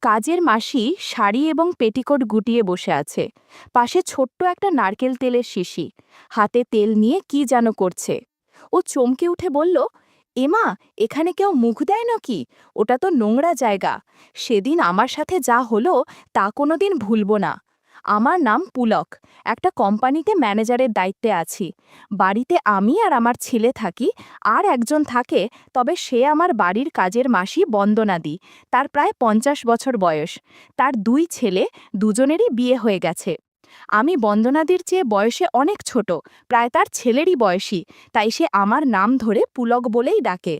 কাজের মাসি শাড়ি এবং পেটিকোট গুটিয়ে বসে আছে। পাশে ছোট্ট একটা নারকেল তেলের শিশি, হাতে তেল নিয়ে কি যেন করছে। ও চমকে উঠে বলল, এমা, এখানে কেউ মুখ দেয় নাকি? ওটা তো নোংরা জায়গা। সেদিন আমার সাথে যা হলো তা কোনোদিন ভুলবো না। আমার নাম পুলক, একটা কোম্পানিতে ম্যানেজারের দায়িত্বে আছি। বাড়িতে আমি আর আমার ছেলে থাকি, আর একজন থাকে, তবে সে আমার বাড়ির কাজের মাসি বন্দনাদি। তার প্রায় ৫০ বছর বয়স। তার ২ ছেলে, দুজনেরই বিয়ে হয়ে গেছে। আমি বন্দনাদির চেয়ে বয়সে অনেক ছোট, প্রায় তার ছেলেরই বয়সী, তাই সে আমার নাম ধরে পুলক বলেই ডাকে।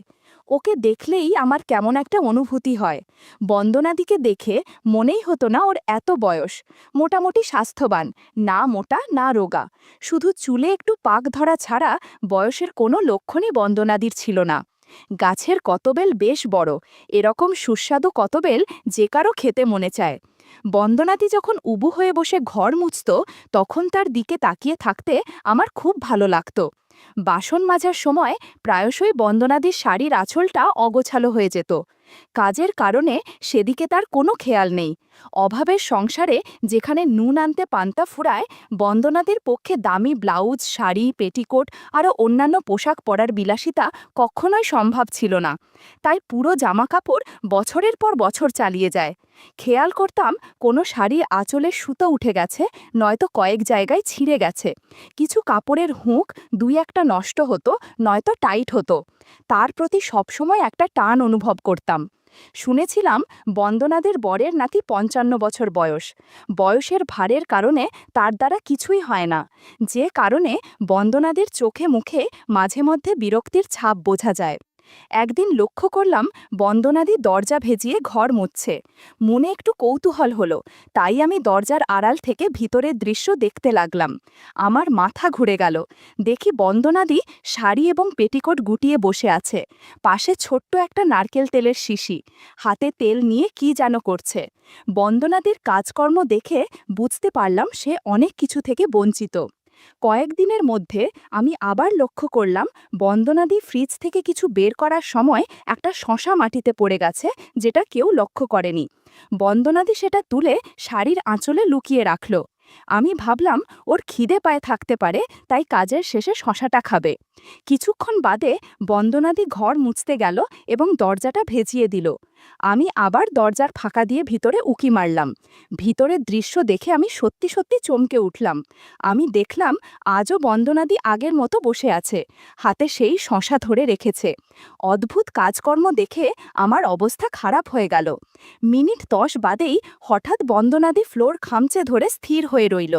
ওকে দেখলেই আমার কেমন একটা অনুভূতি হয়। বন্দনাদিকে দেখে মনেই হতো না ওর এত বয়স। মোটামুটি স্বাস্থ্যবান, না মোটা না রোগা, শুধু চুলে একটু পাক ধরা ছাড়া বয়সের কোনো লক্ষণই বন্দনাদির ছিল না। গাছের কতবেল বেশ বড়, এরকম সুস্বাদু কতবেল যে কারো খেতে মনে চায়। বন্দনাদি যখন উবু হয়ে বসে ঘর মুছত, তখন তার দিকে তাকিয়ে থাকতে আমার খুব ভালো লাগতো। বাসন মাজার সময় প্রায়শই বন্দনাদির শাড়ির আঁচলটা অগোছালো হয়ে যেত। কাজের কারণে সেদিকে তার কোনো খেয়াল নেই। অভাবের সংসারে যেখানে নুন আনতে পান্তা ফুরায়, বন্দনাদের পক্ষে দামি ব্লাউজ, শাড়ি, পেটিকোট আরও অন্যান্য পোশাক পরার বিলাসিতা কখনোই সম্ভব ছিল না। তাই পুরো জামাকাপড় বছরের পর বছর চালিয়ে যায়। খেয়াল করতাম কোনো শাড়ির আঁচলের সুতো উঠে গেছে, নয়তো কয়েক জায়গায় ছিঁড়ে গেছে। কিছু কাপড়ের হুঁক দুই একটা নষ্ট হতো, নয়তো টাইট হতো। তার প্রতি সবসময় একটা টান অনুভব করতাম। শুনেছিলাম বন্দনাদের বরের নাকি ৫৫ বছর বয়স। বয়সের ভারের কারণে তার দ্বারা কিছুই হয় না, যে কারণে বন্দনাদের চোখে মুখে মাঝে মধ্যে বিরক্তির ছাপ বোঝা যায়। একদিন লক্ষ্য করলাম বন্দনাদি দরজা ভেজিয়ে ঘর মুছছে। মনে একটু কৌতূহল হলো, তাই আমি দরজার আড়াল থেকে ভিতরের দৃশ্য দেখতে লাগলাম। আমার মাথা ঘুরে গেল। দেখি বন্দনাদি শাড়ি এবং পেটিকোট গুটিয়ে বসে আছে। পাশে ছোট্ট একটা নারকেল তেলের শিশি, হাতে তেল নিয়ে কি যেন করছে। বন্দনাদির কাজকর্ম দেখে বুঝতে পারলাম সে অনেক কিছু থেকে বঞ্চিত। কয়েকদিনের মধ্যে আমি আবার লক্ষ্য করলাম বন্দনাদি ফ্রিজ থেকে কিছু বের করার সময় একটা শশা মাটিতে পড়ে গেছে, যেটা কেউ লক্ষ্য করেনি। বন্দনাদি সেটা তুলে শাড়ির আঁচলে লুকিয়ে রাখল। আমি ভাবলাম ওর খিদে পায়ে থাকতে পারে, তাই কাজের শেষে শশাটা খাবে। কিছুক্ষণ বাদে বন্দনাদি ঘর মুছতে গেল এবং দরজাটা ভেজিয়ে দিল। আমি আবার দরজার ফাঁকা দিয়ে ভিতরে উকি মারলাম। ভিতরের দৃশ্য দেখে আমি সত্যি সত্যি চমকে উঠলাম। আমি দেখলাম আজও বন্দনাদি আগের মতো বসে আছে, হাতে সেই শশা ধরে রেখেছে। অদ্ভুত কাজকর্ম দেখে আমার অবস্থা খারাপ হয়ে গেল। মিনিট ১০ বাদেই হঠাৎ বন্দনাদি ফ্লোর খামচে ধরে স্থির হয়ে রইল।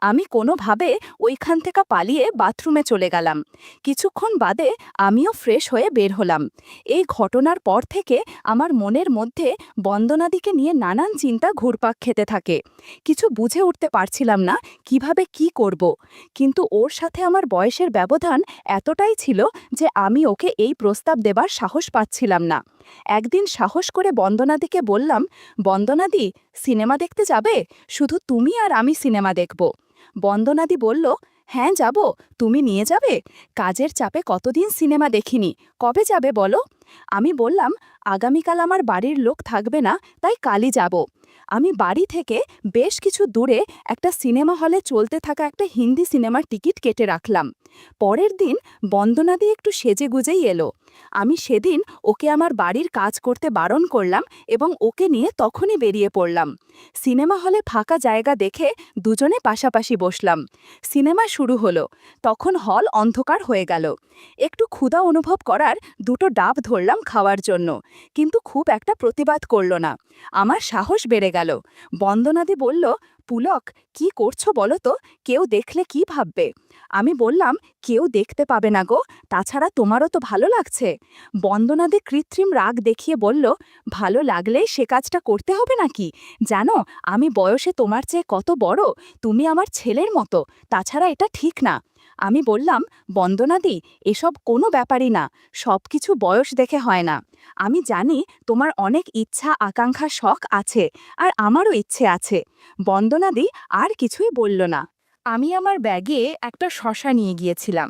আমি কোনোভাবে ওইখান থেকে পালিয়ে বাথরুমে চলে গেলাম। কিছুক্ষণ বাদে আমিও ফ্রেশ হয়ে বের হলাম। এই ঘটনার পর থেকে আমার মনের মধ্যে বন্দনাদিকে নিয়ে নানান চিন্তা ঘুরপাক খেতে থাকে। কিছু বুঝে উঠতে পারছিলাম না কিভাবে কি করব। কিন্তু ওর সাথে আমার বয়সের ব্যবধান এতটাই ছিল যে আমি ওকে এই প্রস্তাব দেবার সাহস পাচ্ছিলাম না। একদিন সাহস করে বন্দনাদিকে বললাম, বন্দনাদি, সিনেমা দেখতে যাবে? শুধু তুমি আর আমি সিনেমা দেখব। বন্দনাদি বলল, হ্যাঁ যাব। তুমি নিয়ে যাবে? কাজের চাপে কতদিন সিনেমা দেখিনি, কবে যাবে বলো? আমি বললাম, আগামীকাল আমার বাড়ির লোক থাকবে না, তাই কালই যাব। আমি বাড়ি থেকে বেশ কিছু দূরে একটা সিনেমা হলে চলতে থাকা একটা হিন্দি সিনেমার টিকিট কেটে রাখলাম। পরের দিন বন্দনাদি একটু সেজেগুজেই এলো। আমি সেদিন ওকে আমার বাড়ির কাজ করতে বারণ করলাম এবং ওকে নিয়ে তখনই বেরিয়ে পড়লাম। সিনেমা হলে ফাঁকা জায়গা দেখে দুজনে পাশাপাশি বসলাম। সিনেমা শুরু হলো। তখন হল অন্ধকার হয়ে গেল। একটু ক্ষুধা অনুভব করার দুটো ডাব ধরলাম খাওয়ার জন্য, কিন্তু খুব একটা প্রতিবাদ করল না। আমার সাহস বেড়ে গেল। বন্দনাদি বলল, পুলক, কি করছো বলো তো? কেউ দেখলে কি ভাববে? আমি বললাম, কেউ দেখতে পাবে না গো, তাছাড়া তোমারও তো ভালো লাগছে। বন্দনাদি কৃত্রিম রাগ দেখিয়ে বলল, ভালো লাগলেই সে কাজটা করতে হবে নাকি? জানো আমি বয়সে তোমার চেয়ে কত বড়, তুমি আমার ছেলের মতো, তাছাড়া এটা ঠিক না। আমি বললাম, বন্দনাদি, এসব কোনো ব্যাপারই না, সব কিছু বয়স দেখে হয় না। আমি জানি তোমার অনেক ইচ্ছা আকাঙ্ক্ষা শখ আছে, আর আমারও ইচ্ছে আছে। বন্দনাদি আর কিছুই বলল না। আমি আমার ব্যাগে একটা শশা নিয়ে গিয়েছিলাম।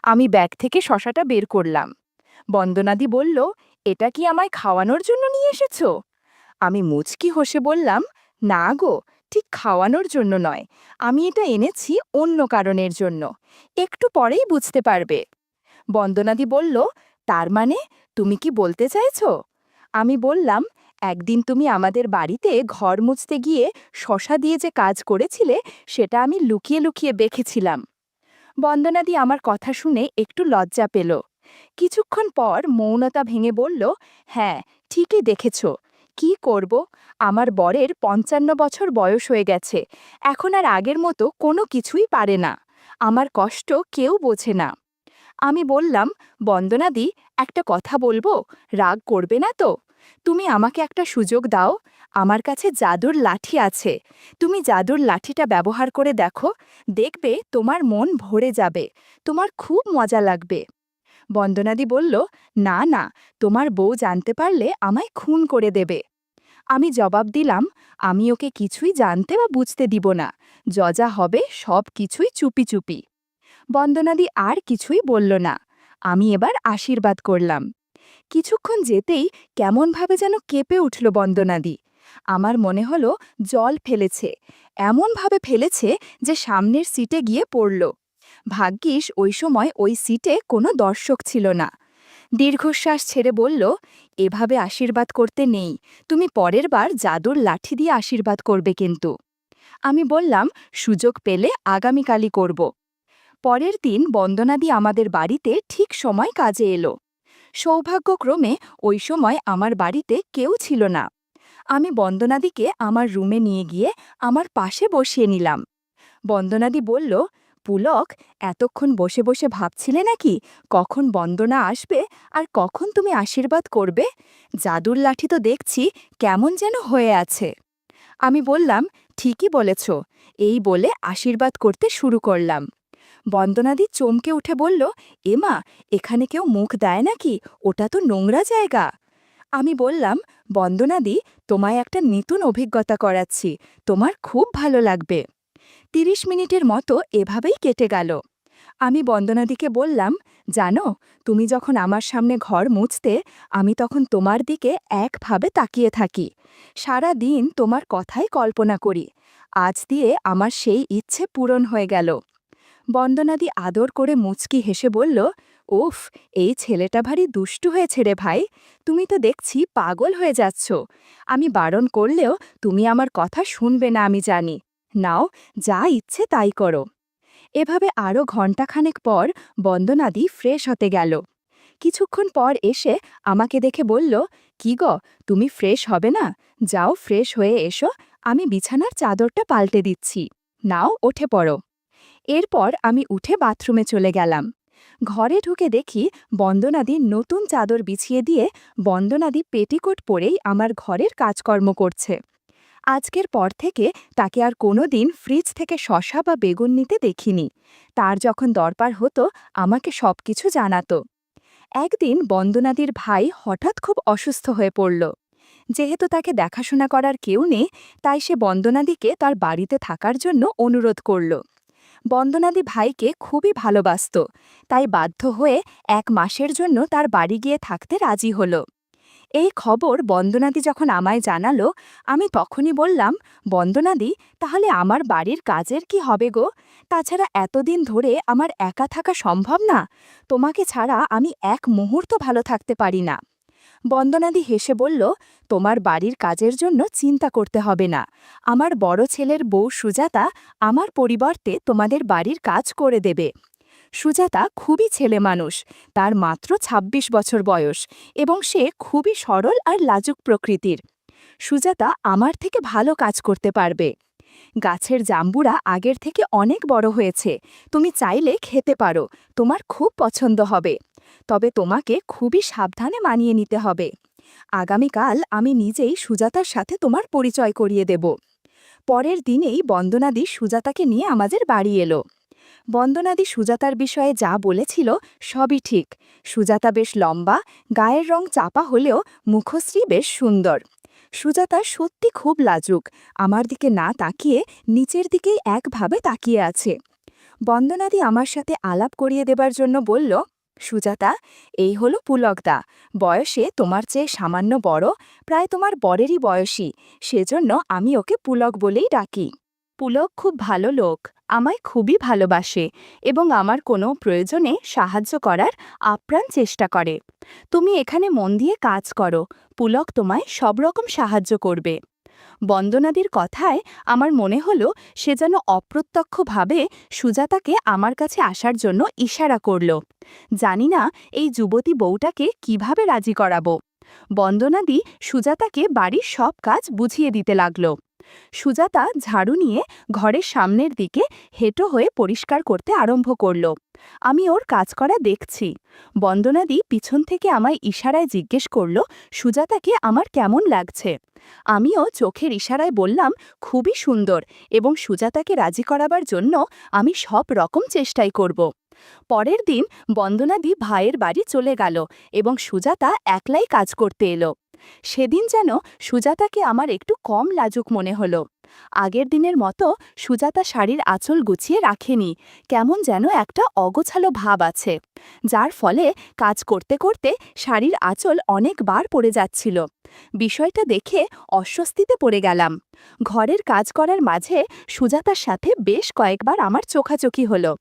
আমি ব্যাগ থেকে শশাটা বের করলাম। বন্দনাদি বলল, এটা কি আমায় খাওয়ানোর জন্য নিয়ে এসেছো? আমি মুচকি হেসে বললাম, না গো, ঠিক খাওয়ানোর জন্য নয়, আমি এটা এনেছি অন্য কারণের জন্য। একটু পরেই বুঝতে পারবে। বন্দনাদি বলল, তার মানে তুমি কি বলতে চাইছো? আমি বললাম, একদিন তুমি আমাদের বাড়িতে ঘর মুছতে গিয়ে শশা দিয়ে যে কাজ করেছিলে, সেটা আমি লুকিয়ে লুকিয়ে দেখেছিলাম। বন্দনাদি আমার কথা শুনে একটু লজ্জা পেল। কিছুক্ষণ পর মৌনতা ভেঙে বলল, হ্যাঁ, ঠিকই দেখেছ। কি করব, আমার বরের ৫৫ বছর বয়স হয়ে গেছে, এখন আর আগের মতো কোনো কিছুই পারে না। আমার কষ্ট কেউ বোঝে না। আমি বললাম, বন্দনাদি, একটা কথা বলবো, রাগ করবে না তো? তুমি আমাকে একটা সুযোগ দাও। আমার কাছে জাদুর লাঠি আছে, তুমি জাদুর লাঠিটা ব্যবহার করে দেখো, দেখবে তোমার মন ভরে যাবে, তোমার খুব মজা লাগবে। বন্দনাদি বলল, না না, তোমার বউ জানতে পারলে আমায় খুন করে দেবে। আমি জবাব দিলাম, আমি ওকে কিছুই জানতে বা বুঝতে দিব না, যা হবে সব কিছুই চুপি চুপি। বন্দনাদি আর কিছুই বলল না। আমি এবার আশীর্বাদ করলাম। কিছুক্ষণ যেতেই কেমনভাবে যেন কেঁপে উঠল বন্দনাদি। আমার মনে হলো জল ফেলেছে, এমনভাবে ফেলেছে যে সামনের সিটে গিয়ে পড়ল। ভাগ্যিস ওই সময় ওই সিটে কোনো দর্শক ছিল না। দীর্ঘশ্বাস ছেড়ে বলল, এভাবে আশীর্বাদ করতে নেই, তুমি পরের বার জাদুর লাঠি দিয়ে আশীর্বাদ করবে কিন্তু। আমি বললাম, সুযোগ পেলে আগামীকালই করব। পরের দিন বন্দনাদি আমাদের বাড়িতে ঠিক সময় কাজে এলো। সৌভাগ্যক্রমে ওই সময় আমার বাড়িতে কেউ ছিল না। আমি বন্দনাদিকে আমার রুমে নিয়ে গিয়ে আমার পাশে বসিয়ে নিলাম। বন্দনাদি বলল, পুলক, এতক্ষণ বসে বসে ভাবছিলে নাকি কখন বন্দনা আসবে আর কখন তুমি আশীর্বাদ করবে? জাদুর লাঠি তো দেখছি কেমন যেন হয়ে আছে। আমি বললাম, ঠিকই বলেছ। এই বলে আশীর্বাদ করতে শুরু করলাম। বন্দনাদি চমকে উঠে বলল, এমা, এখানে কেউ মুখ দেয় নাকি? ওটা তো নোংরা জায়গা। আমি বললাম, বন্দনাদি, তোমায় একটা নতুন অভিজ্ঞতা করাচ্ছি, তোমার খুব ভালো লাগবে। ৩০ মিনিটের মতো এভাবেই কেটে গেল। আমি বন্দনাদিকে বললাম, জানো, তুমি যখন আমার সামনে ঘর মুছতে, আমি তখন তোমার দিকে একভাবে তাকিয়ে থাকি, সারা দিন তোমার কথাই কল্পনা করি। আজ দিয়ে আমার সেই ইচ্ছে পূরণ হয়ে গেল। বন্দনাদি আদর করে মুচকি হেসে বলল, উফ, এই ছেলেটা ভারী দুষ্টু হয়েছে রে ভাই, তুমি তো দেখছি পাগল হয়ে যাচ্ছ। আমি বারণ করলেও তুমি আমার কথা শুনবে না আমি জানি। নাও, যা ইচ্ছে তাই করো। এভাবে আরও ঘণ্টাখানেক পর বন্দনাদি ফ্রেশ হতে গেল। কিছুক্ষণ পর এসে আমাকে দেখে বলল, কি গো, তুমি ফ্রেশ হবে না? যাও, ফ্রেশ হয়ে এসো, আমি বিছানার চাদরটা পাল্টে দিচ্ছি। নাও, উঠে পড়ো। এরপর আমি উঠে বাথরুমে চলে গেলাম। ঘরে ঢুকে দেখি বন্দনাদি নতুন চাদর বিছিয়ে দিয়ে বন্দনাদি পেটিকোট পরেই আমার ঘরের কাজকর্ম করছে। আজকের পর থেকে তাকে আর কোনো দিন ফ্রিজ থেকে শসা বা বেগুন নিতে দেখিনি। তার যখন দরকার হতো আমাকে সবকিছু জানাতো। একদিন বন্দনাদির ভাই হঠাৎ খুব অসুস্থ হয়ে পড়ল। যেহেতু তাকে দেখাশোনা করার কেউ নেই, তাই সে বন্দনাদিকে তার বাড়িতে থাকার জন্য অনুরোধ করল। বন্দনাদি ভাইকে খুবই ভালোবাসত, তাই বাধ্য হয়ে ১ মাসের জন্য তার বাড়ি গিয়ে থাকতে রাজি হল। এই খবর বন্দনাদি যখন আমায় জানালো, আমি তখনই বললাম, বন্দনাদি, তাহলে আমার বাড়ির কাজের কি হবে গো? তাছাড়া এতদিন ধরে আমার একা থাকা সম্ভব না, তোমাকে ছাড়া আমি এক মুহূর্ত ভালো থাকতে পারি না। বন্দনাদি হেসে বলল, তোমার বাড়ির কাজের জন্য চিন্তা করতে হবে না, আমার বড় ছেলের বউ সুজাতা আমার পরিবর্তে তোমাদের বাড়ির কাজ করে দেবে। সুজাতা খুবই ছেলে মানুষ, তার মাত্র ২৬ বছর বয়স এবং সে খুবই সরল আর লাজুক প্রকৃতির। সুজাতা আমার থেকে ভালো কাজ করতে পারবে। গাছের জাম্বুরা আগের থেকে অনেক বড় হয়েছে, তুমি চাইলে খেতে পারো, তোমার খুব পছন্দ হবে। তবে তোমাকে খুবই সাবধানে মানিয়ে নিতে হবে। আগামীকাল আমি নিজেই সুজাতার সাথে তোমার পরিচয় করিয়ে দেব। পরের দিনেই বন্দনাদি সুজাতাকে নিয়ে আমাদের বাড়ি এলো। বন্দনাদি সুজাতার বিষয়ে যা বলেছিল সবই ঠিক। সুজাতা বেশ লম্বা, গায়ের রং চাপা হলেও মুখশ্রী বেশ সুন্দর। সুজাতা সত্যি খুব লাজুক, আমার দিকে না তাকিয়ে নিচের দিকেই একভাবে তাকিয়ে আছে। বন্দনাদি আমার সাথে আলাপ করিয়ে দেবার জন্য বলল, সুজাতা, এই হলো পুলকদা। বয়সে তোমার চেয়ে সামান্য বড়, প্রায় তোমার বরেরই বয়সী, সেজন্য আমি ওকে পুলক বলেই ডাকি। পুলক খুব ভালো লোক, আমায় খুবই ভালোবাসে এবং আমার কোনো প্রয়োজনে সাহায্য করার আপ্রাণ চেষ্টা করে। তুমি এখানে মন দিয়ে কাজ করো, পুলক তোমায় সব রকম সাহায্য করবে। বন্দনাদির কথায় আমার মনে হলো সে যেন অপ্রত্যক্ষভাবে সুজাতাকে আমার কাছে আসার জন্য ইশারা করল। জানি না এই যুবতী বউটাকে কিভাবে রাজি করাবো। বন্দনাদি সুজাতাকে বাড়ির সব কাজ বুঝিয়ে দিতে লাগল। সুজাতা ঝাড়ু নিয়ে ঘরের সামনের দিকে হেঁটো হয়ে পরিষ্কার করতে আরম্ভ করল। আমি ওর কাজ করা দেখছি। বন্দনাদি পিছন থেকে আমায় ইশারায় জিজ্ঞেস করল সুজাতাকে আমার কেমন লাগছে। আমিও চোখের ইশারায় বললাম খুবই সুন্দর এবং সুজাতাকে রাজি করাবার জন্য আমি সব রকম চেষ্টাই করব। পরের দিন বন্দনাদি ভাইয়ের বাড়ি চলে গেল এবং সুজাতা একলাই কাজ করতে এলো। সেদিন যেন সুজাতাকে আমার একটু কম লাজুক মনে হলো। আগের দিনের মতো সুজাতা শাড়ির আঁচল গুছিয়ে রাখেনি, কেমন যেন একটা অগোছালো ভাব আছে, যার ফলে কাজ করতে করতে শাড়ির আঁচল অনেকবার পড়ে যাচ্ছিল। বিষয়টা দেখে অস্বস্তিতে পড়ে গেলাম। ঘরের কাজ করার মাঝে সুজাতার সাথে বেশ কয়েকবার আমার চোখাচোখি হলো,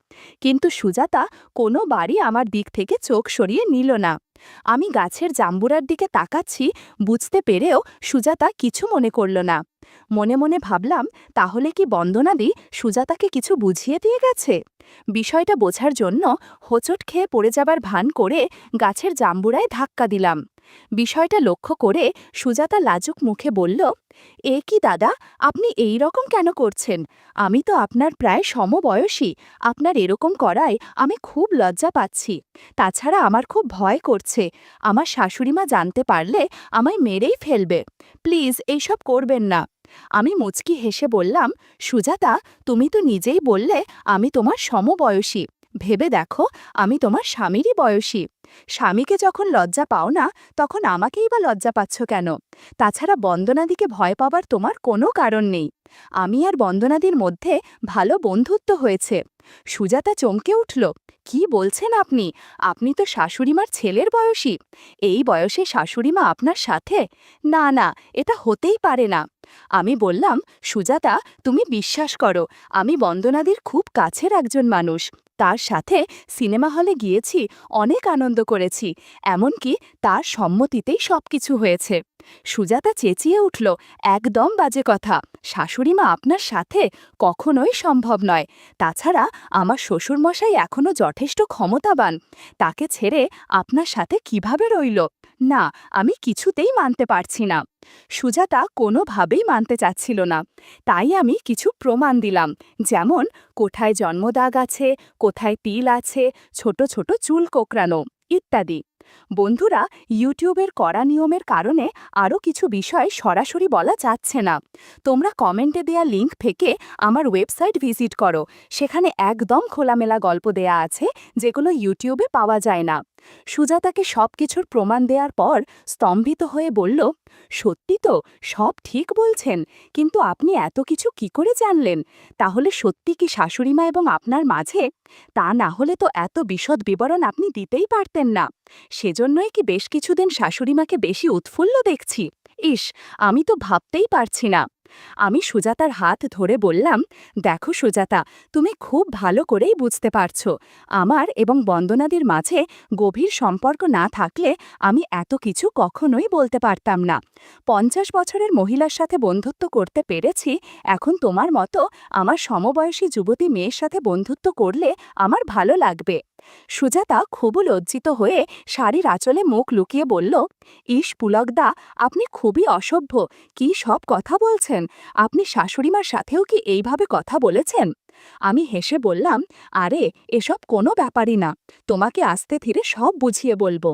কিন্তু সুজাতা কোনোবারই আমার দিক থেকে চোখ সরিয়ে নিল না। আমি গাছের জাম্বুরার দিকে তাকাচ্ছি, বুঝতে পেরেও সুজাতা কিছু মনে করল না। মনে মনে ভাবলাম, তাহলে কি বন্দনাদি সুজাতাকে কিছু বুঝিয়ে দিয়ে গেছে? বিষয়টা বোঝার জন্য হোঁচট খেয়ে পড়ে যাবার ভান করে গাছের জাম্বুরায় ধাক্কা দিলাম। বিষয়টা লক্ষ্য করে সুজাতা লাজুক মুখে বলল, এ কি দাদা, আপনি এই রকম কেন করছেন? আমি তো আপনার প্রায় সমবয়সী, আপনার এরকম করায় আমি খুব লজ্জা পাচ্ছি। তাছাড়া আমার খুব ভয় করছে, আমার শাশুড়িমা জানতে পারলে আমায় মেরেই ফেলবে। প্লিজ এইসব করবেন না। আমি মুচকি হেসে বললাম, সুজাতা, তুমি তো নিজেই বললে আমি তোমার সমবয়সী। ভেবে দেখো, আমি তোমার স্বামীরই বয়সী। স্বামীকে যখন লজ্জা পাও না, তখন আমাকেই বা লজ্জা পাচ্ছ কেন? তাছাড়া বন্দনাদিকে ভয় পাবার তোমার কোনো কারণ নেই। আমি আর বন্দনাদির মধ্যে ভালো বন্ধুত্ব হয়েছে। সুজাতা চমকে উঠল, কি বলছেন আপনি? আপনি তো শাশুড়িমার ছেলের বয়সী। এই বয়সে শাশুড়িমা আপনার সাথে? না না, এটা হতেই পারে না। আমি বললাম, সুজাতা, তুমি বিশ্বাস করো, আমি বন্দনাদির খুব কাছের একজন মানুষ। তার সাথে সিনেমা হলে গিয়েছি, অনেক আনন্দ করেছি, এমনকি তার সম্মতিতেই সবকিছু হয়েছে। সুজাতা চেঁচিয়ে উঠল, একদম বাজে কথা। শাশুড়িমা আপনার সাথে? কখনোই সম্ভব নয়। তাছাড়া আমার শ্বশুরমশাই এখনও যথেষ্ট ক্ষমতাবান, তাকে ছেড়ে আপনার সাথে কিভাবে রইল? না, আমি কিছুতেই মানতে পারছি না। সুজাতা কোনোভাবেই মানতে চাচ্ছিল না। তাই আমি কিছু প্রমাণ দিলাম, যেমন কোথায় জন্মদাগ আছে, কোথায় তিল আছে, ছোট ছোট চুল কোঁকড়ানো ইত্যাদি। বন্ধুরা, ইউটিউবের কড়া নিয়মের কারণে আরও কিছু বিষয় সরাসরি বলা যাচ্ছে না। তোমরা কমেন্টে দেয়া লিঙ্ক থেকে আমার ওয়েবসাইট ভিজিট করো, সেখানে একদম খোলামেলা গল্প দেয়া আছে, যেগুলো ইউটিউবে পাওয়া যায় না। সুজাতাকে সব কিছুর প্রমাণ দেওয়ার পর স্তম্ভিত হয়ে বলল, সত্যি তো, সব ঠিক বলছেন, কিন্তু আপনি এত কিছু কি করে জানলেন? তাহলে সত্যি কি শাশুড়িমা এবং আপনার মাঝে? তা না হলে তো এত বিশদ বিবরণ আপনি দিতেই পারতেন না। সেজন্যই কি বেশ কিছুদিন শাশুড়িমাকে বেশি উৎফুল্ল দেখছি? ইস, আমি তো ভাবতেই পারছি না। আমি সুজাতার হাত ধরে বললাম, দেখো সুজাতা, তুমি খুব ভালো করেই বুঝতে পারছো, আমার এবং বন্দনাদির মাঝে গভীর সম্পর্ক না থাকলে আমি এত কিছু কখনোই বলতে পারতাম না। 50 বছরের মহিলার সাথে বন্ধুত্ব করতে পেরেছি, এখন তোমার মতো আমার সমবয়সী যুবতী মেয়ের সাথে বন্ধুত্ব করলে আমার ভালো লাগবে। সুজাতা খুব লজ্জিত হয়ে শাড়ির আঁচলে মুখ লুকিয়ে বলল, ইস পুলকদা, আপনি খুবই অসভ্য, কি সব কথা বলছেন? আপনি শাশুড়িমার সাথেও কি এইভাবে কথা বলেছেন? আমি হেসে বললাম, আরে এসব কোনো ব্যাপারই না, তোমাকে আস্তে ধীরে সব বুঝিয়ে বলবো।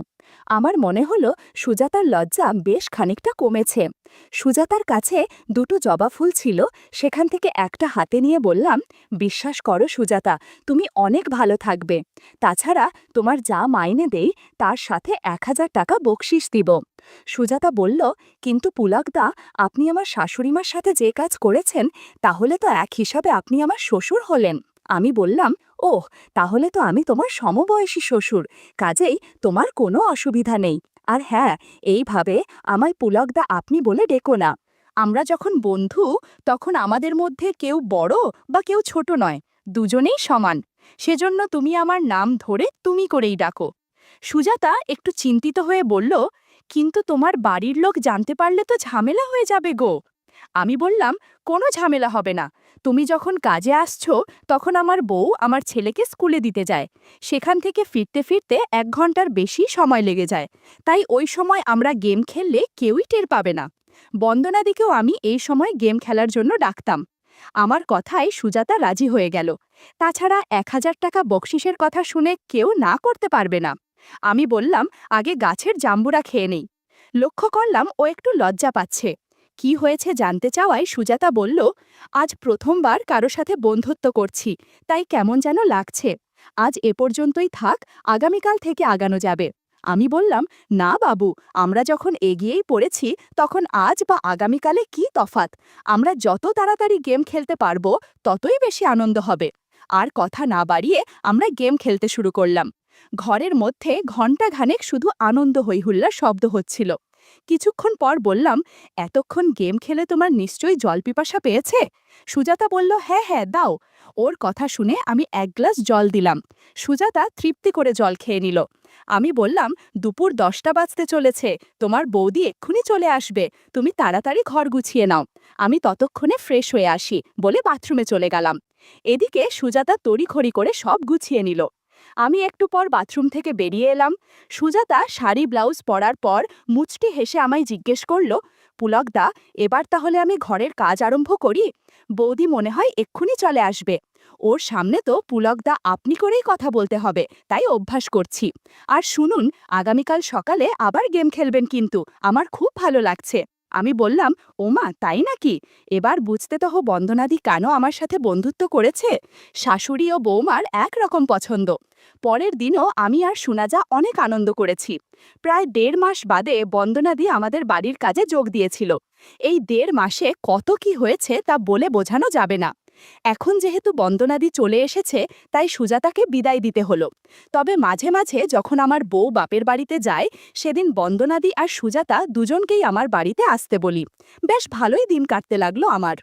আমার মনে হলো সুজাতার লজ্জা বেশ খানিকটা কমেছে। সুজাতার কাছে দুটো জবা ফুল ছিল, সেখান থেকে একটা হাতে নিয়ে বললাম, বিশ্বাস করো সুজাতা, তুমি অনেক ভালো থাকবে। তাছাড়া তোমার যা মাইনে দেই তার সাথে 1000 টাকা বকশিস দিব। সুজাতা বলল, কিন্তু পুলকদা, আপনি আমার শাশুড়িমার সাথে যে কাজ করেছেন, তাহলে তো এক হিসাবে আপনি আমার শ্বশুর হলেন। আমি বললাম, ওহ, তাহলে তো আমি তোমার সমবয়সী শ্বশুর, কাজেই তোমার কোনো অসুবিধা নেই। আর হ্যাঁ, এইভাবে আমায় পুলকদা আপনি বলে ডেকো না। আমরা যখন বন্ধু, তখন আমাদের মধ্যে কেউ বড় বা কেউ ছোট নয়, দুজনেই সমান। সেজন্য তুমি আমার নাম ধরে তুমি করেই ডাকো। সুজাতা একটু চিন্তিত হয়ে বলল, কিন্তু তোমার বাড়ির লোক জানতে পারলে তো ঝামেলা হয়ে যাবে গো। আমি বললাম, কোনো ঝামেলা হবে না। তুমি যখন কাজে আসছো, তখন আমার বউ আমার ছেলেকে স্কুলে দিতে যায়। সেখান থেকে ফিরতে ফিরতে 1 ঘন্টার বেশি সময় লেগে যায়। তাই ওই সময় আমরা গেম খেললে কেউই টের পাবে না। বন্দনাদিকেও আমি এই সময় গেম খেলার জন্য ডাকতাম। আমার কথায় সুজাতা রাজি হয়ে গেল। তাছাড়া 1000 টাকা বকশিসের কথা শুনে কেউ না করতে পারবে না। আমি বললাম, আগে গাছের জাম্বুরা খেয়ে নেই। লক্ষ্য করলাম ও একটু লজ্জা পাচ্ছে। কি হয়েছে জানতে চাওয়ায় সুজাতা বলল, আজ প্রথমবার কারো সাথে বন্ধুত্ব করছি, তাই কেমন যেন লাগছে। আজ এ পর্যন্তই থাক, আগামীকাল থেকে আগানো যাবে। আমি বললাম, না বাবু, আমরা যখন এগিয়েই পড়েছি, তখন আজ বা আগামীকালে কি তফাৎ? আমরা যত তাড়াতাড়ি গেম খেলতে পারবো, ততই বেশি আনন্দ হবে। আর কথা না বাড়িয়ে আমরা গেম খেলতে শুরু করলাম। ঘরের মধ্যে ঘণ্টাখানেক শুধু আনন্দ হৈহুল্লার শব্দ হচ্ছিল। কিছুক্ষণ পর বললাম, এতক্ষণ গেম খেলে তোমার নিশ্চয়ই জল পিপাসা পেয়েছে? সুজাতা বলল, হ্যাঁ হ্যাঁ, দাও। ওর কথা শুনে আমি 1 গ্লাস জল দিলাম। সুজাতা তৃপ্তি করে জল খেয়ে নিল। আমি বললাম, দুপুর 10টা বাজতে চলেছে, তোমার বৌদি এক্ষুনি চলে আসবে, তুমি তাড়াতাড়ি ঘর গুছিয়ে নাও। আমি ততক্ষণে ফ্রেশ হয়ে আসি বলে বাথরুমে চলে গেলাম। এদিকে সুজাতা তড়িঘড়ি করে সব গুছিয়ে নিল। আমি একটু পর বাথরুম থেকে বেরিয়ে এলাম। সুজাতা শাড়ি ব্লাউজ পরার পর মুচটি হেসে আমায় জিজ্ঞেস করল, পুলকদা, এবার তাহলে আমি ঘরের কাজ আরম্ভ করি? বৌদি মনে হয় এক্ষুনি চলে আসবে। ওর সামনে তো পুলকদা আপনি করেই কথা বলতে হবে, তাই অভ্যাস করছি। আর শুনুন, আগামীকাল সকালে আবার গেম খেলবেন কিন্তু, আমার খুব ভালো লাগছে। আমি বললাম, ওমা, তাই নাকি? এবার বুঝতে তো বন্দনাদি কেন আমার সাথে বন্ধুত্ব করেছে। শাশুড়ি ও বৌমার একরকম পছন্দ। পরের দিনও আমি আর সুনাজা অনেক আনন্দ করেছি। প্রায় 1.5 মাস বাদে বন্দনাদি আমাদের বাড়ির কাজে যোগ দিয়েছিল। এই 1.5 মাসে কত কি হয়েছে তা বলে বোঝানো যাবে না। এখন যেহেতু বন্দনাদি চলে এসেছে, তাই সুজাতাকে বিদায় দিতে হলো। তবে মাঝে মাঝে যখন আমার বউ বাপের বাড়িতে যায়, সেদিন বন্দনাদি আর সুজাতা দুজনকেই আমার বাড়িতে আসতে বলি। বেশ ভালোই দিন কাটতে লাগলো আমার।